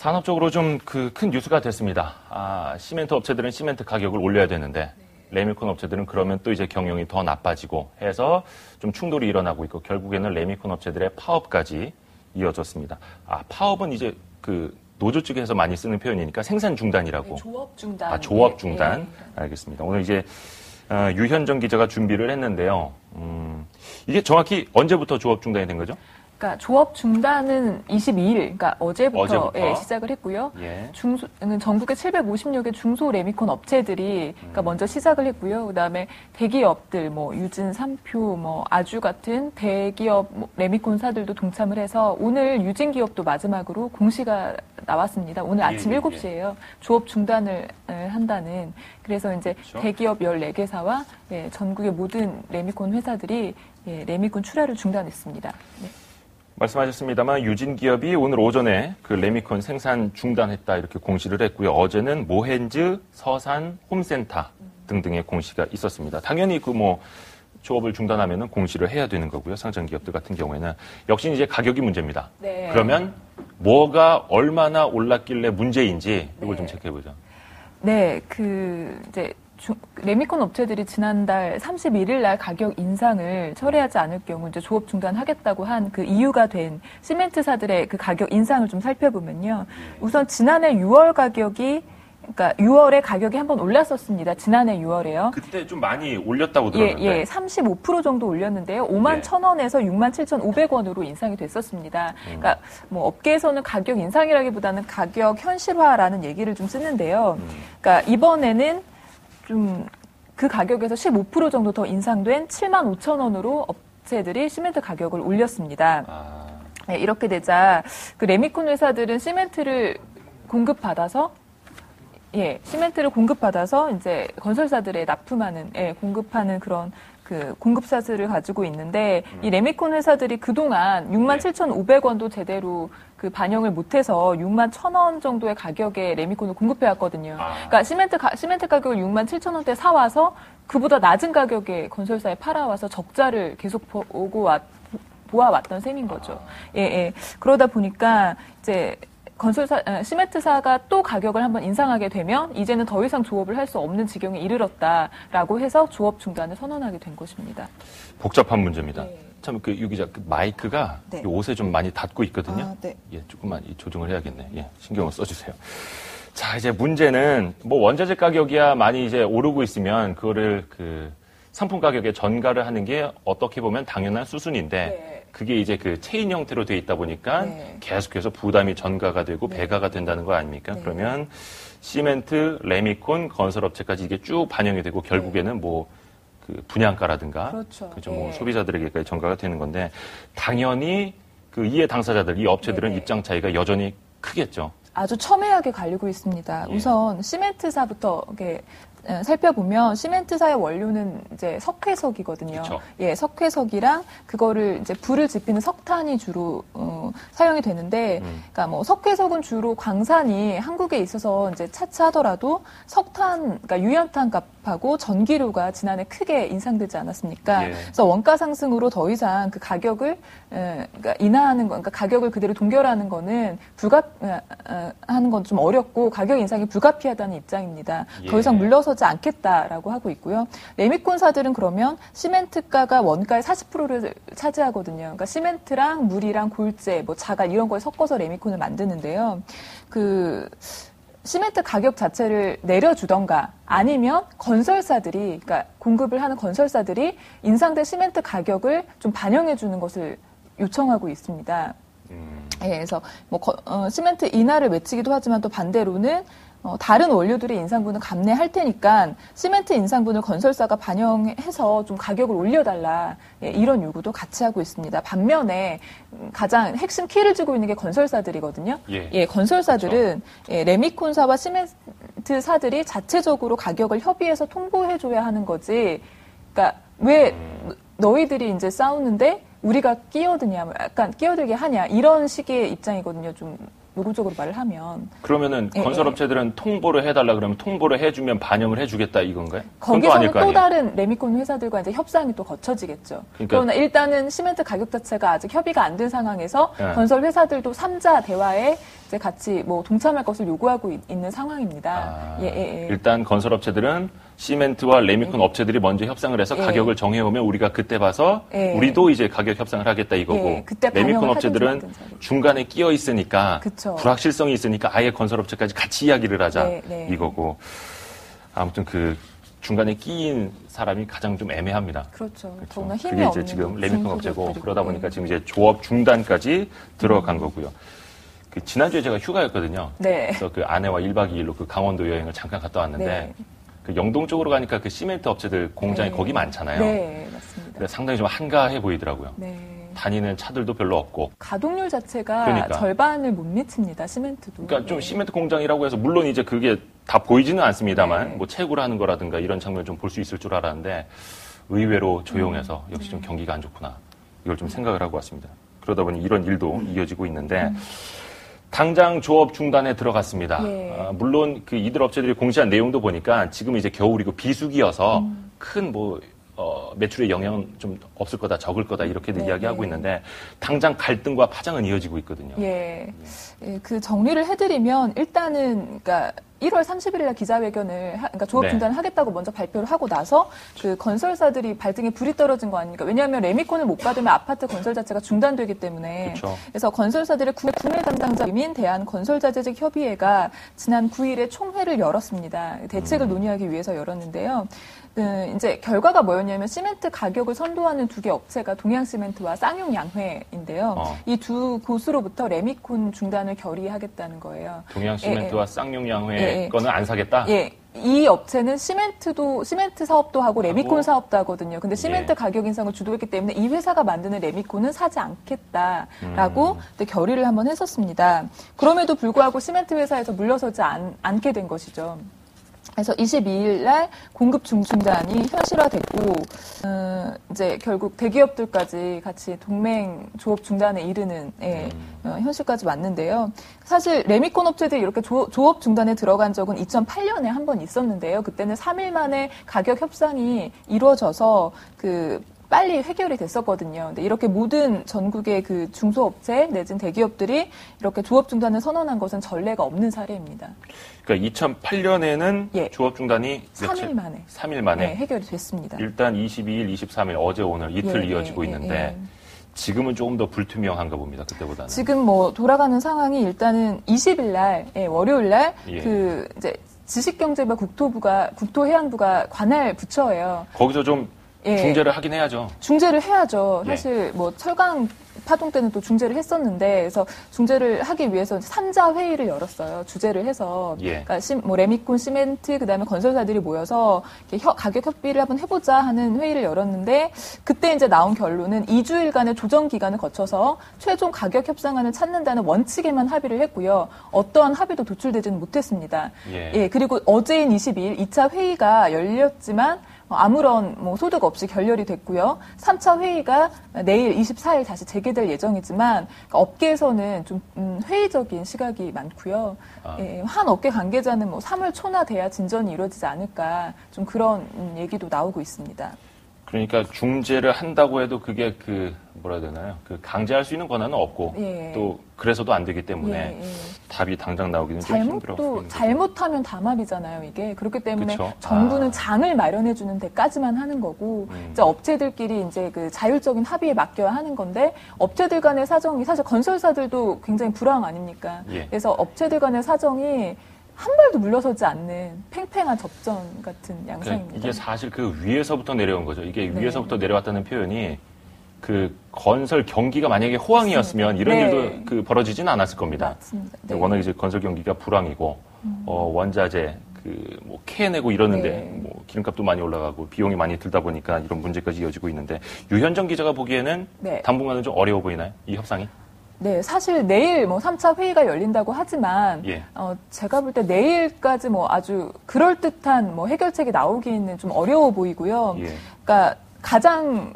산업적으로 좀 큰 뉴스가 됐습니다. 시멘트 업체들은 시멘트 가격을 올려야 되는데 레미콘 업체들은 그러면 또 이제 경영이 더 나빠지고 해서 좀 충돌이 일어나고 있고 결국에는 레미콘 업체들의 파업까지 이어졌습니다. 파업은 이제 노조 측에서 많이 쓰는 표현이니까 생산 중단이라고. 네, 조업 중단. 조업 중단. 네. 알겠습니다. 오늘 이제 유현정 기자가 준비를 했는데요. 이게 정확히 언제부터 조업 중단이 된 거죠? 그러니까 조업 중단은 22일, 그러니까 어제부터? 시작을 했고요. 예. 전국의 750여 개 중소 레미콘 업체들이 그러니까 먼저 시작을 했고요. 그다음에 대기업들, 유진, 삼표, 아주 같은 대기업 레미콘사들도 동참을 해서 오늘 유진 기업도 마지막으로 공시가 나왔습니다. 오늘 아침 7시에요. 조업 중단을 한다는. 그래서 이제 그렇죠. 대기업 14개사와 전국의 모든 레미콘 회사들이 레미콘 출하를 중단했습니다. 네. 말씀하셨습니다만 유진 기업이 오늘 오전에 레미콘 생산 중단했다 이렇게 공시를 했고요. 어제는 모헨즈, 서산, 홈센터 등등의 공시가 있었습니다. 당연히 조업을 중단하면은 공시를 해야 되는 거고요. 상장 기업들 같은 경우에는 역시 이제 가격이 문제입니다. 네. 그러면 뭐가 얼마나 올랐길래 문제인지 이걸 좀 체크해 보죠. 네, 이제 레미콘 업체들이 지난달 31일 날 가격 인상을 철회하지 않을 경우 이제 조업 중단하겠다고 한 이유가 된 시멘트사들의 가격 인상을 좀 살펴보면요. 우선 지난해 6월 가격이 그러니까 6월에 가격이 한번 올랐었습니다. 지난해 6월에요. 그때 좀 많이 올렸다고 들었는데. 35% 정도 올렸는데요. 5만 1,000원에서 6만 7,500원으로 인상이 됐었습니다. 그러니까 업계에서는 가격 인상이라기보다는 가격 현실화라는 얘기를 좀 쓰는데요. 그러니까 이번에는 좀 그 가격에서 15% 정도 더 인상된 7만 5천 원으로 업체들이 시멘트 가격을 올렸습니다. 네, 이렇게 되자 레미콘 회사들은 시멘트를 공급받아서 이제 건설사들에 납품하는, 공급하는 그런 공급사슬을 가지고 있는데, 이 레미콘 회사들이 그동안 6만 7,500원도 제대로 반영을 못해서 6만 1,000원 정도의 가격에 레미콘을 공급해왔거든요. 그러니까 시멘트 가격을 6만 7,000원대 사와서 그보다 낮은 가격에 건설사에 팔아와서 적자를 계속 보아왔던 셈인 거죠. 그러다 보니까 이제 시멘트사가 또 가격을 한번 인상하게 되면 이제는 더 이상 조업을 할 수 없는 지경에 이르렀다라고 해서 조업 중단을 선언하게 된 것입니다. 복잡한 문제입니다. 참 유 기자 마이크가 옷에 좀 많이 닿고 있거든요. 조금만 조정을 해야겠네. 신경을 써주세요. 자, 이제 문제는 원자재 가격이야 많이 이제 오르고 있으면 그거를 상품 가격에 전가를 하는 게 어떻게 보면 당연한 수순인데 그게 이제 체인 형태로 돼 있다 보니까 계속해서 부담이 전가가 되고 배가가 된다는 거 아닙니까? 그러면 시멘트, 레미콘, 건설업체까지 이게 쭉 반영이 되고 결국에는 분양가라든가 그렇죠. 소비자들에게까지 전가가 되는 건데 당연히 이해 당사자들, 이 업체들은 입장 차이가 여전히 크겠죠. 아주 첨예하게 갈리고 있습니다. 우선 시멘트사부터 살펴보면 시멘트사의 원료는 이제 석회석이거든요. 그쵸. 석회석이랑 그거를 이제 불을 지피는 석탄이 주로 사용이 되는데, 그러니까 석회석은 주로 광산이 한국에 있어서 이제 차치하더라도 석탄, 그러니까 유연탄 값하고 전기료가 지난해 크게 인상되지 않았습니까? 그래서 원가 상승으로 더 이상 가격을 그러니까 인하하는 거, 그러니까 가격을 그대로 동결하는 거는 하는 건 좀 어렵고 가격 인상이 불가피하다는 입장입니다. 더 이상 물러서지 않겠다라고 하고 있고요. 레미콘사들은 그러면 시멘트가가 원가의 40%를 차지하거든요. 그러니까 시멘트랑 물이랑 골재, 자갈 이런 걸 섞어서 레미콘을 만드는데요. 시멘트 가격 자체를 내려주던가 아니면 건설사들이, 그러니까 공급을 하는 건설사들이 인상된 시멘트 가격을 좀 반영해 주는 것을 요청하고 있습니다. 그래서 시멘트 인하를 외치기도 하지만 또 반대로는 다른 원료들의 인상분을 감내할 테니까 시멘트 인상분을 건설사가 반영해서 좀 가격을 올려달라, 이런 요구도 같이 하고 있습니다. 반면에 가장 핵심 키를 쥐고 있는 게 건설사들이거든요. 건설사들은 그렇죠. 레미콘사와 시멘트사들이 자체적으로 가격을 협의해서 통보해줘야 하는 거지. 그러니까 왜 너희들이 이제 싸우는데 우리가 끼어드냐, 약간 끼어들게 하냐, 이런 식의 입장이거든요. 좀 노골적으로 말을 하면. 그러면은 건설업체들은 통보를 해달라 그러면 통보를 해주면 반영을 해주겠다 이건가요? 거기서는 또 다른 레미콘 회사들과 이제 협상이 또 거쳐지겠죠. 그러니까 그러나 일단은 시멘트 가격 자체가 아직 협의가 안 된 상황에서 건설 회사들도 3자 대화에 이제 같이 뭐 동참할 것을 요구하고 있는 상황입니다. 일단 건설업체들은 시멘트와 레미콘 업체들이 먼저 협상을 해서 가격을 정해오면 우리가 그때 봐서 우리도 이제 가격 협상을 하겠다 이거고 그때 레미콘 업체들은 중간에 끼어 있으니까 그쵸. 불확실성이 있으니까 아예 건설업체까지 같이 이야기를 하자 이거고 아무튼 그 중간에 끼인 사람이 가장 좀 애매합니다. 그렇죠. 더구나 힘이 그게 이제 없는 지금 레미콘 업체고 그러다 보니까 지금 이제 조업 중단까지 들어간 거고요. 그 지난주에 제가 휴가였거든요. 그래서 그 아내와 1박 2일로 그 강원도 여행을 잠깐 갔다 왔는데 그 영동 쪽으로 가니까 그 시멘트 업체들 공장이 거기 많잖아요. 네, 맞습니다. 상당히 좀 한가해 보이더라고요. 다니는 차들도 별로 없고. 가동률 자체가 절반을 못 미칩니다, 시멘트도. 그러니까 좀 시멘트 공장이라고 해서 물론 이제 그게 다 보이지는 않습니다만 뭐 채굴 하는 거라든가 이런 장면을 좀 볼 수 있을 줄 알았는데 의외로 조용해서 역시 좀 경기가 안 좋구나. 이걸 좀 생각을 하고 왔습니다. 그러다 보니 이런 일도 이어지고 있는데 당장 조업 중단에 들어갔습니다. 물론 그 이들 업체들이 공시한 내용도 보니까 지금 이제 겨울이고 비수기여서 큰 뭐 매출에 영향은 좀 없을 거다, 적을 거다 이렇게들 이야기하고 있는데 당장 갈등과 파장은 이어지고 있거든요. 그 정리를 해드리면 일단은 그러니까 1월 30일 날 기자회견을 그러니까 조업 중단을 하겠다고 먼저 발표를 하고 나서 그 건설사들이 발등에 불이 떨어진 거 아닙니까? 왜냐하면 레미콘을 못 받으면 아파트 건설 자체가 중단되기 때문에 그래서 건설사들의 구매 담당자인 대한건설자재직 협의회가 지난 9일에 총회를 열었습니다. 대책을 논의하기 위해서 열었는데요. 이제 결과가 뭐였냐면 시멘트 가격을 선도하는 두 개 업체가 동양시멘트와 쌍용양회인데요. 이 두 곳으로부터 레미콘 중단을 결의하겠다는 거예요. 동양시멘트와 쌍용양회 거는 안 사겠다? 이 업체는 시멘트 사업도 하고 레미콘 사업도 하거든요. 근데 시멘트 가격 인상을 주도했기 때문에 이 회사가 만드는 레미콘은 사지 않겠다라고 결의를 한번 했었습니다. 그럼에도 불구하고 시멘트 회사에서 물러서지 않게 된 것이죠. 그래서 22일 날 공급 중단이 현실화됐고, 이제 결국 대기업들까지 같이 동맹 조업 중단에 이르는, 현실까지 왔는데요. 사실 레미콘 업체들이 이렇게 조업 중단에 들어간 적은 2008년에 한 번 있었는데요. 그때는 3일 만에 가격 협상이 이루어져서 빨리 해결이 됐었거든요. 근데 이렇게 모든 전국의 그 중소업체 내진 대기업들이 이렇게 조업 중단을 선언한 것은 전례가 없는 사례입니다. 그러니까 2008년에는 조업 중단이 3일 만에 해결이 됐습니다. 일단 22일, 23일 어제 오늘 이틀 이어지고 있는데 지금은 조금 더 불투명한가 봅니다. 그때보다는. 지금 뭐 돌아가는 상황이 일단은 20일 날 월요일 날 이제 지식경제부 국토해양부가 관할 부처예요. 거기서 좀 중재를 하긴 해야죠. 중재를 해야죠. 사실 뭐 철강 파동 때는 또 중재를 했었는데, 그래서 중재를 하기 위해서 3자 회의를 열었어요. 주재를 해서. 그러니까 뭐 레미콘, 시멘트, 그다음에 건설사들이 모여서 가격 협의를 한번 해보자 하는 회의를 열었는데, 그때 이제 나온 결론은 2주일간의 조정 기간을 거쳐서 최종 가격 협상안을 찾는다는 원칙에만 합의를 했고요. 어떠한 합의도 도출되지는 못했습니다. 그리고 어제인 22일 2차 회의가 열렸지만 아무런 뭐 소득 없이 결렬이 됐고요. 3차 회의가 내일 24일 다시 재개될 예정이지만 업계에서는 좀 회의적인 시각이 많고요. 한 업계 관계자는 뭐 3월 초나 돼야 진전이 이루어지지 않을까 좀 그런 얘기도 나오고 있습니다. 그러니까 중재를 한다고 해도 그게 뭐라 해야 되나요? 강제할 수 있는 권한은 없고 또 그래서도 안 되기 때문에 답이 당장 나오기는 좀 힘들어. 잘못하면 담합이잖아요, 이게. 그렇기 때문에 정부는 장을 마련해 주는 데까지만 하는 거고 이제 업체들끼리 이제 자율적인 합의에 맡겨야 하는 건데 업체들 간의 사정이 사실 건설사들도 굉장히 불황 아닙니까? 그래서 업체들 간의 사정이 한 발도 물러서지 않는 팽팽한 접전 같은 양상입니다. 이게 사실 위에서부터 내려온 거죠. 이게 위에서부터 내려왔다는 표현이 건설 경기가 만약에 호황이었으면 이런 일도 벌어지진 않았을 겁니다. 맞습니다. 워낙 이제 건설 경기가 불황이고 원자재 뭐 캐내고 이러는데 뭐 기름값도 많이 올라가고 비용이 많이 들다 보니까 이런 문제까지 이어지고 있는데 유현정 기자가 보기에는 당분간은 좀 어려워 보이나요? 이 협상이? 네, 사실 내일 3차 회의가 열린다고 하지만 제가 볼 때 내일까지 아주 그럴듯한 해결책이 나오기는 좀 어려워 보이고요. 그러니까 가장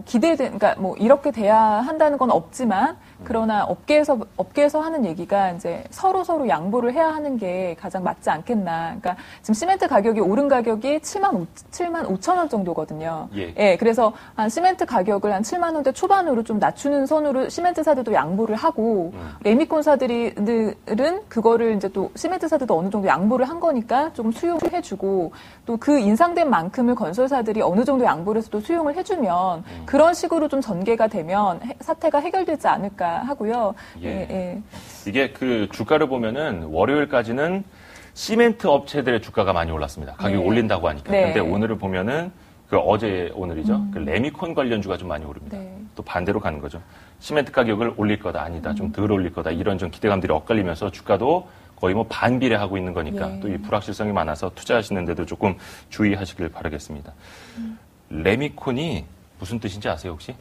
기대된, 그러니까 이렇게 돼야 한다는 건 없지만 그러나 업계에서 하는 얘기가 이제 서로 양보를 해야 하는 게 가장 맞지 않겠나. 그러니까 지금 시멘트 가격이 오른 가격이 7만 5천 원 정도거든요. 예. 그래서 한 시멘트 가격을 한 7만 원대 초반으로 좀 낮추는 선으로 시멘트사들도 양보를 하고 레미콘사들은 그거를 이제 또 시멘트사들도 어느 정도 양보를 한 거니까 조금 수용을 해주고 또 그 인상된 만큼을 건설사들이 어느 정도 양보를 해서 또 수용을 해주면 그런 식으로 좀 전개가 되면 사태가 해결되지 않을까 하고요. 예. 이게 그 주가를 보면은 월요일까지는 시멘트 업체들의 주가가 많이 올랐습니다. 가격이 올린다고 하니까. 근데 오늘을 보면은 오늘이죠. 그 레미콘 관련주가 좀 많이 오릅니다. 또 반대로 가는 거죠. 시멘트 가격을 올릴 거다, 아니다, 좀 덜 올릴 거다, 이런 좀 기대감들이 엇갈리면서 주가도 거의 뭐 반비례하고 있는 거니까 또 이 불확실성이 많아서 투자하시는데도 조금 주의하시길 바라겠습니다. 레미콘이 무슨 뜻인지 아세요, 혹시?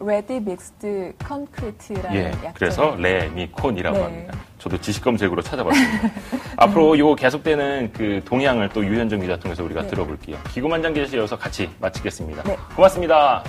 Ready Mixed Concrete라는 약자. 그래서 레미콘이라고 합니다. 저도 지식 검색으로 찾아봤습니다. 앞으로 요 계속되는 그 동향을 또 유현정 기자 통해서 우리가 들어볼게요. 기구만장 기자에 이어서 같이 마치겠습니다. 고맙습니다.